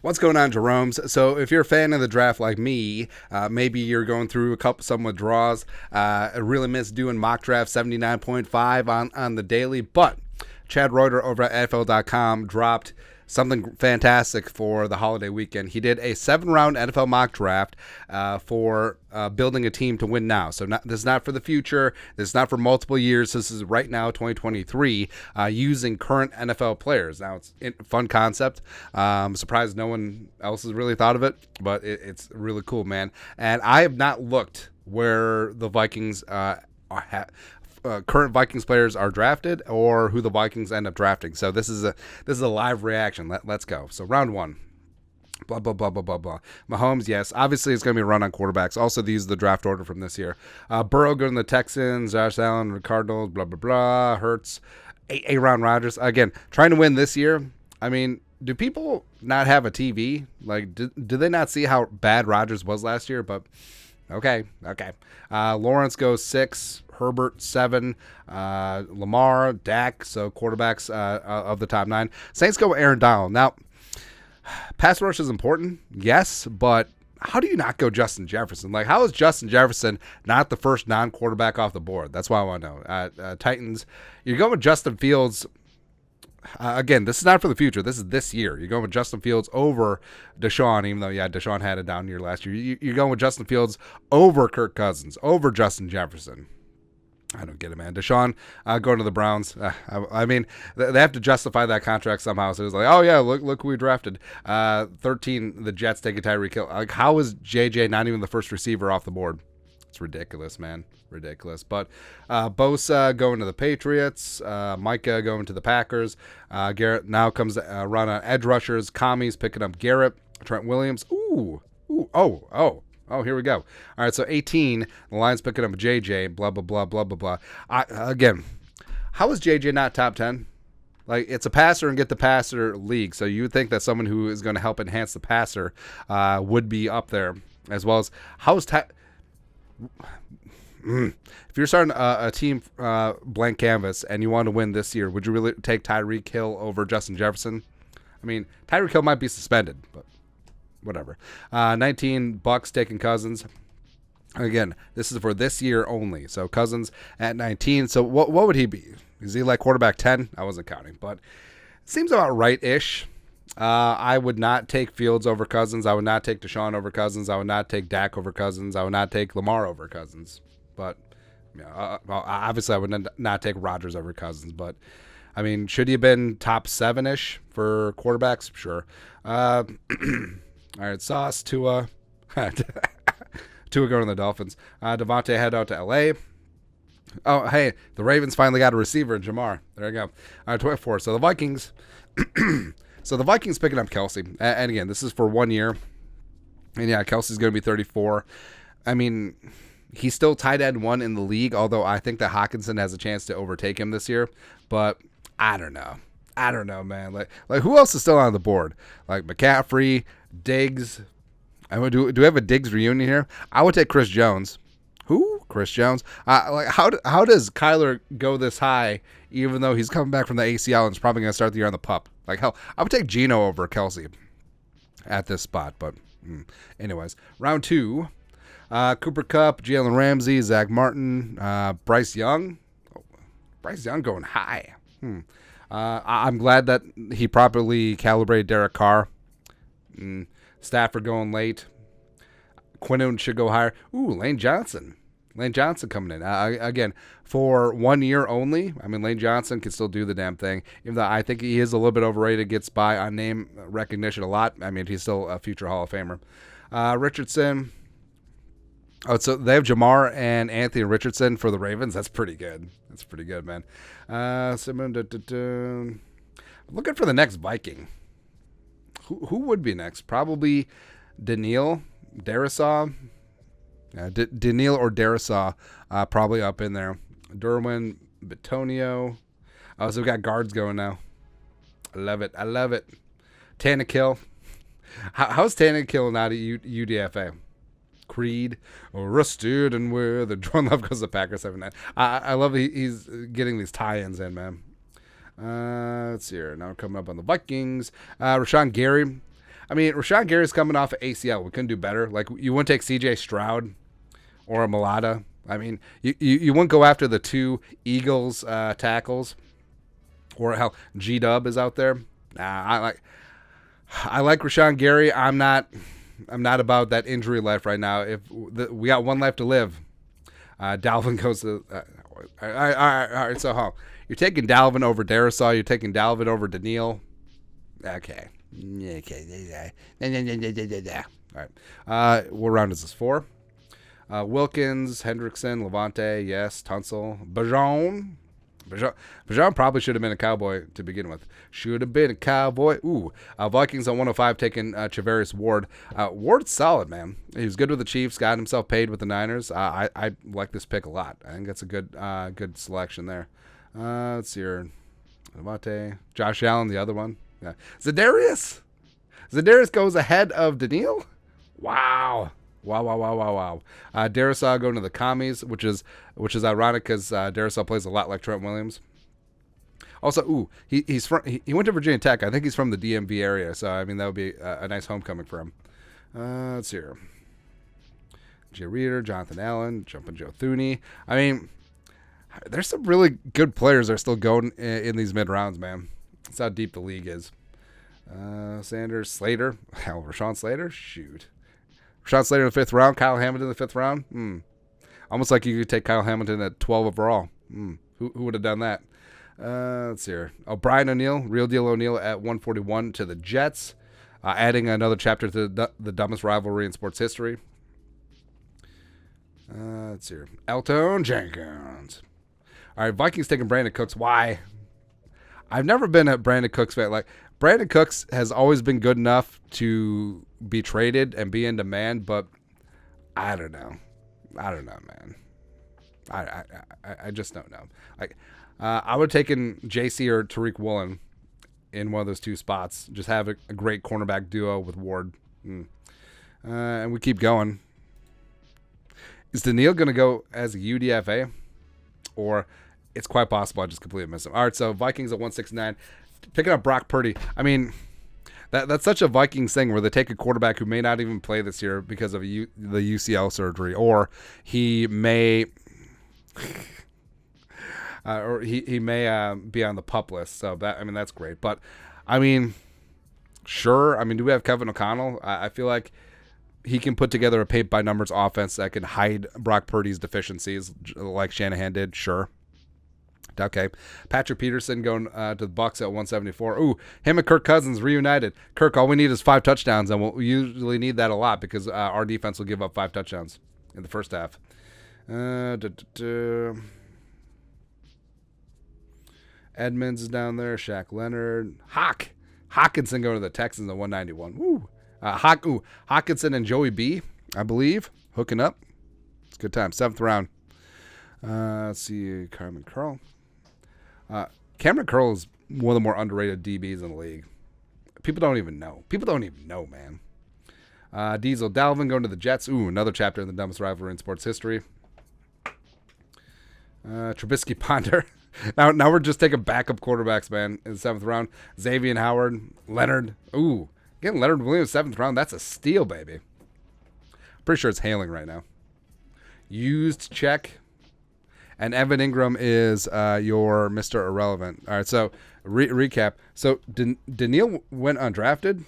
What's going on, Jeromes? So if you're a fan of the draft like me, maybe you're going through some withdrawals. I really miss doing mock draft 79.5 on the daily, but Chad Reuter over at NFL.com dropped something fantastic for the holiday weekend. He did a 7-round NFL mock draft for building a team to win now. So this is not for the future. This is not for multiple years. This is right now, 2023, using current NFL players. Now, it's a fun concept. I'm surprised no one else has really thought of it, but it's really cool, man. And I have not looked where the Vikings current Vikings players are drafted or who the Vikings end up drafting. So this is a live reaction. Let's go. So round one. Blah, blah, blah, blah, blah, blah. Mahomes, yes. Obviously, it's going to be a run on quarterbacks. Also, these are the draft order from this year. Burrow going to the Texans. Josh Allen, the Cardinals, blah, blah, blah. Hurts. Aaron Rodgers. Again, trying to win this year. I mean, do people not have a TV? Like, do they not see how bad Rodgers was last year? But, okay. Lawrence goes 6. Herbert 7, Lamar, Dak, so quarterbacks of the top 9. Saints go with Aaron Donald. Now, pass rush is important, yes, but how do you not go Justin Jefferson? Like, how is Justin Jefferson not the first non-quarterback off the board? That's what I want to know. Titans, you're going with Justin Fields. Again, this is not for the future. This is this year. You're going with Justin Fields over Deshaun, even though, Deshaun had a down year last year. You're going with Justin Fields over Kirk Cousins, over Justin Jefferson. I don't get it, man. Deshaun going to the Browns. I mean, they have to justify that contract somehow. So it's like, oh yeah, look who we drafted. 13, the Jets taking Tyreek Hill. Like, how is JJ not even the first receiver off the board? It's ridiculous, man. Ridiculous. But Bosa going to the Patriots. Micah going to the Packers. Garrett now comes run on edge rushers. Commies picking up Garrett. Trent Williams. Oh, here we go. All right, so 18, the Lions picking up JJ, blah, blah, blah, blah, blah, blah. Again, how is JJ not top 10? Like, it's a passer and get the passer league, so you would think that someone who is going to help enhance the passer would be up there, as well as if you're starting a team blank canvas and you want to win this year, would you really take Tyreek Hill over Justin Jefferson? I mean, Tyreek Hill might be suspended, but whatever. 19, Bucks taking Cousins. Again, this is for this year only. So Cousins at 19. So what would he be? Is he like quarterback 10? I wasn't counting, but it seems about right-ish. I would not take Fields over Cousins. I would not take Deshaun over Cousins. I would not take Dak over Cousins. I would not take Lamar over Cousins. But obviously I would not take Rodgers over Cousins. But I mean, should he have been top 7-ish for quarterbacks? Sure. All right, Sauce, Tua. Tua going to the Dolphins. Devontae head out to L.A. Oh, hey, the Ravens finally got a receiver, Jamar. There you go. All right, 24. So the Vikings. So the Vikings picking up Kelsey. And again, this is for 1 year. And yeah, Kelsey's going to be 34. I mean, he's still tight end 1 in the league, although I think that Hawkinson has a chance to overtake him this year. But I don't know, man. Like who else is still on the board? Like McCaffrey, Diggs. Do we have a Diggs reunion here? I would take Chris Jones. Who? Chris Jones. Like how does Kyler go this high, even though he's coming back from the ACL and is probably going to start the year on the pup? Like hell, I would take Geno over Kelsey at this spot. But anyways, round 2. Cooper Kupp, Jalen Ramsey, Zach Martin, Bryce Young. Bryce Young going high. I'm glad that he properly calibrated Derek Carr. Stafford going late. Quinnen should go higher. Ooh, Lane Johnson. Lane Johnson coming in. Again, for 1 year only. I mean, Lane Johnson can still do the damn thing. Even though I think he is a little bit overrated, gets by on name recognition a lot. I mean, he's still a future Hall of Famer. Richardson. Oh, so they have Jamar and Anthony Richardson for the Ravens. That's pretty good. That's pretty good, man. Looking for the next Viking. Who would be next? Probably Daniil Darisaw. Daniil or Darisaw probably up in there. Derwin, Bitonio. Oh, so we got guards going now. I love it. Tannehill. How's Tannehill not at UDFA? Creed, rusted and where the Jordan Love goes to Packers 7-9. I love he's getting these tie-ins in, man. Let's see here. Now we're coming up on the Vikings. Rashawn Gary. I mean, Rashawn Gary's coming off of ACL. We couldn't do better. Like, you wouldn't take C.J. Stroud or a Mulata. I mean, you wouldn't go after the 2 Eagles tackles, or how G-Dub is out there. Nah, I like Rashawn Gary. I'm not about that injury life right now. If we got one life to live, Dalvin goes to. All right. So, you're taking Dalvin over Darisaw. You're taking Dalvin over Daniil. Okay. All right. What round is this? 4. Wilkins, Hendrickson, Levante, yes, Tunsil, Bajon probably should have been a Cowboy to begin with. Should have been a Cowboy. Ooh, Vikings on 105 taking Charvarius Ward. Ward's solid, man. He was good with the Chiefs, got himself paid with the Niners. I like this pick a lot. I think that's a good selection there. Let's see here. Levante, Josh Allen, the other one. Yeah. Za'Darius goes ahead of Daniil. Wow. Darisaw going to the Commies, which is ironic because Darisaw plays a lot like Trent Williams. Also, he went to Virginia Tech. I think he's from the DMV area, so I mean that would be a nice homecoming for him. Let's see here. Jay Reuter, Jonathan Allen, Jumpin' Joe Thuney. I mean, there's some really good players that are still going in these mid rounds, man. That's how deep the league is. Sanders, Slater, Rashawn Slater, shoot. Rashawn Slater in the 5th round, Kyle Hamilton in the 5th round. Almost like you could take Kyle Hamilton at 12 overall. Who would have done that? Let's see here. Brian O'Neill, Real Deal O'Neill at 141 to the Jets, adding another chapter to the dumbest rivalry in sports history. Let's see here. Elton Jenkins. All right, Vikings taking Brandon Cooks. Why? I've never been a Brandon Cooks fan. Like, Brandon Cooks has always been good enough to be traded and be in demand, but I don't know, man. I just don't know. Like, I would have taken JC or Tariq Woolen in one of those 2 spots. Just have a great cornerback duo with Ward. And we keep going. Is Daniil going to go as a UDFA? Or it's quite possible I just completely missed him. All right, so Vikings at 169. Picking up Brock Purdy. I mean, that's such a Vikings thing where they take a quarterback who may not even play this year because of the UCL surgery, or he may he may be on the PUP list. So that's great. But I mean, sure. I mean, do we have Kevin O'Connell? I feel like he can put together a paint by numbers offense that can hide Brock Purdy's deficiencies, like Shanahan did. Sure. Okay. Patrick Peterson going to the Bucs at 174. Ooh, him and Kirk Cousins reunited. Kirk, all we need is 5 touchdowns, and we usually need that a lot because our defense will give up 5 touchdowns in the first half. Edmonds is down there. Shaq Leonard. Hawkinson going to the Texans at 191. Woo. Hawkinson and Joey B, I believe, hooking up. It's a good time. 7th round. Let's see. Cameron Curl. Cameron Curl is one of the more underrated DBs in the league. People don't even know, man. Diesel Dalvin going to the Jets. Ooh, another chapter in the dumbest rivalry in sports history. Trubisky Ponder. Now we're just taking backup quarterbacks, man, in the 7th round. Xavier Howard, Leonard. Ooh, getting Leonard Williams 7th round. That's a steal, baby. Pretty sure it's hailing right now. Used check. And Evan Ingram is your Mr. Irrelevant. All right, so recap. So Daniil went undrafted?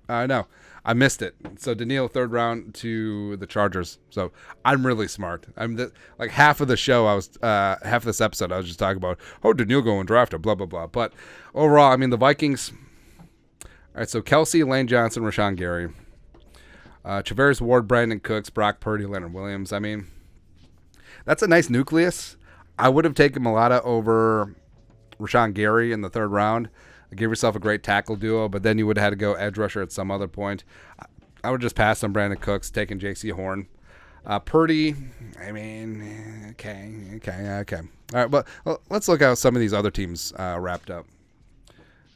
No, I missed it. So Daniil 3rd round to the Chargers. So I'm really smart. Like half of the show, half of this episode, I was just talking about, Daniil going undrafted, blah, blah, blah. But overall, I mean, the Vikings. All right, so Kelsey, Lane Johnson, Rashawn Gary. Charvarius Ward, Brandon Cooks, Brock Purdy, Leonard Williams. I mean, that's a nice nucleus. I would have taken Mulata over Rashawn Gary in the 3rd round. Give yourself a great tackle duo, but then you would have had to go edge rusher at some other point. I would just pass on Brandon Cooks, taking J.C. Horn. Purdy, I mean, okay. All right, but let's look at how some of these other teams wrapped up.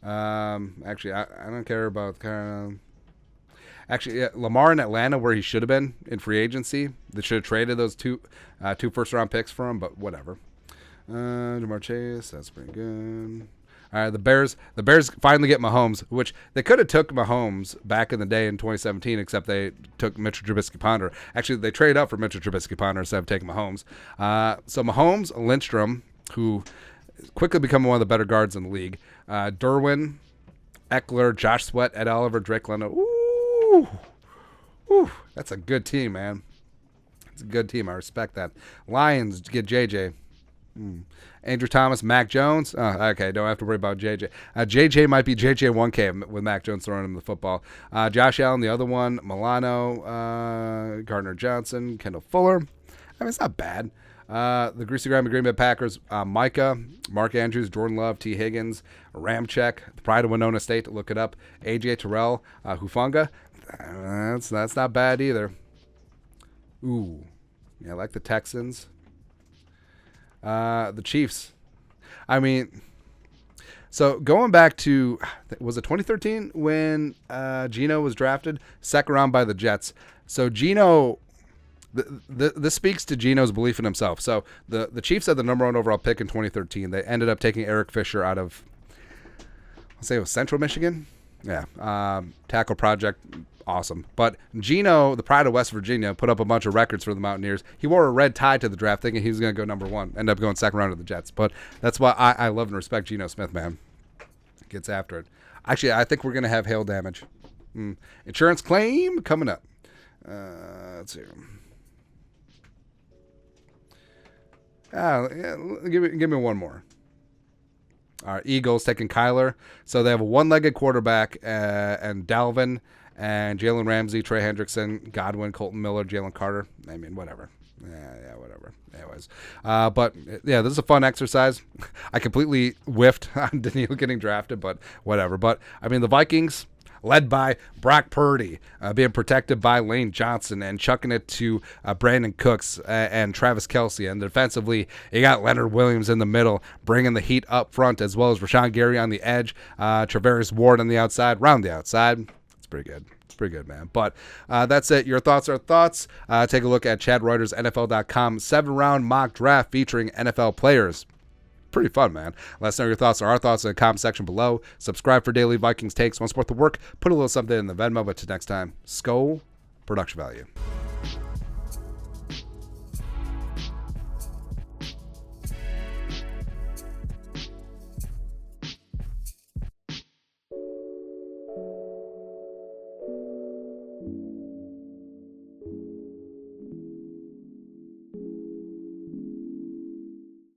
Actually, I don't care about Actually, yeah, Lamar in Atlanta, where he should have been in free agency. They should have traded those two first-round picks for him, but whatever. Jamar Chase, that's pretty good. The Bears finally get Mahomes, which they could have took Mahomes back in the day in 2017, except they took Mitchell Trubisky-Ponder. Actually, they traded up for Mitchell Trubisky-Ponder instead of taking Mahomes. So Mahomes, Lindstrom, who quickly become one of the better guards in the league. Derwin, Eckler, Josh Sweat, Ed Oliver, Drake London. Ooh, that's a good team, man. It's a good team. I respect that. Lions get JJ. Andrew Thomas, Mac Jones. Okay, don't have to worry about JJ. JJ might be JJ 1K with Mac Jones throwing him the football. Josh Allen, the other one. Milano, Gardner Johnson, Kendall Fuller. I mean, it's not bad. The Greasy Graham and Green Bay Packers, Micah, Mark Andrews, Jordan Love, T. Higgins, Ramczyk, the pride of Winona State, look it up, AJ Terrell, Hufanga. That's not bad either. Ooh, yeah, I like the Texans. The Chiefs. I mean, so going back to, was it 2013 when Geno was drafted? Second round by the Jets. So Geno... This speaks to Geno's belief in himself. So the Chiefs had the number 1 overall pick in 2013. They ended up taking Eric Fisher out of, let's say it was Central Michigan. Yeah. Tackle project. Awesome. But Geno, the pride of West Virginia, put up a bunch of records for the Mountaineers. He wore a red tie to the draft thinking he was going to go number 1. Ended up going second round to the Jets. But that's why I love and respect Geno Smith, man. Gets after it. Actually, I think we're going to have hail damage. Insurance claim coming up. Let's see. Give me one more. All right, Eagles taking Kyler. So they have a one-legged quarterback and Dalvin and Jalen Ramsey, Trey Hendrickson, Godwin, Colton Miller, Jalen Carter. I mean, whatever. Yeah, whatever. Anyways, but yeah, this is a fun exercise. I completely whiffed on Daniil getting drafted, but whatever. But I mean, the Vikings, led by Brock Purdy, being protected by Lane Johnson and chucking it to Brandon Cooks and Travis Kelce. And defensively, you got Leonard Williams in the middle, bringing the heat up front, as well as Rashawn Gary on the edge, Travaris Ward on the outside, round the outside. It's pretty good. It's pretty good, man. But that's it. Your thoughts are thoughts. Take a look at Chad Reuter's NFL.com 7-round mock draft featuring NFL players. Pretty fun, man. Let us know your thoughts or our thoughts in the comment section below. Subscribe for daily Vikings takes. Want to support the work? Put a little something in the Venmo. But till next time, Skol, production value.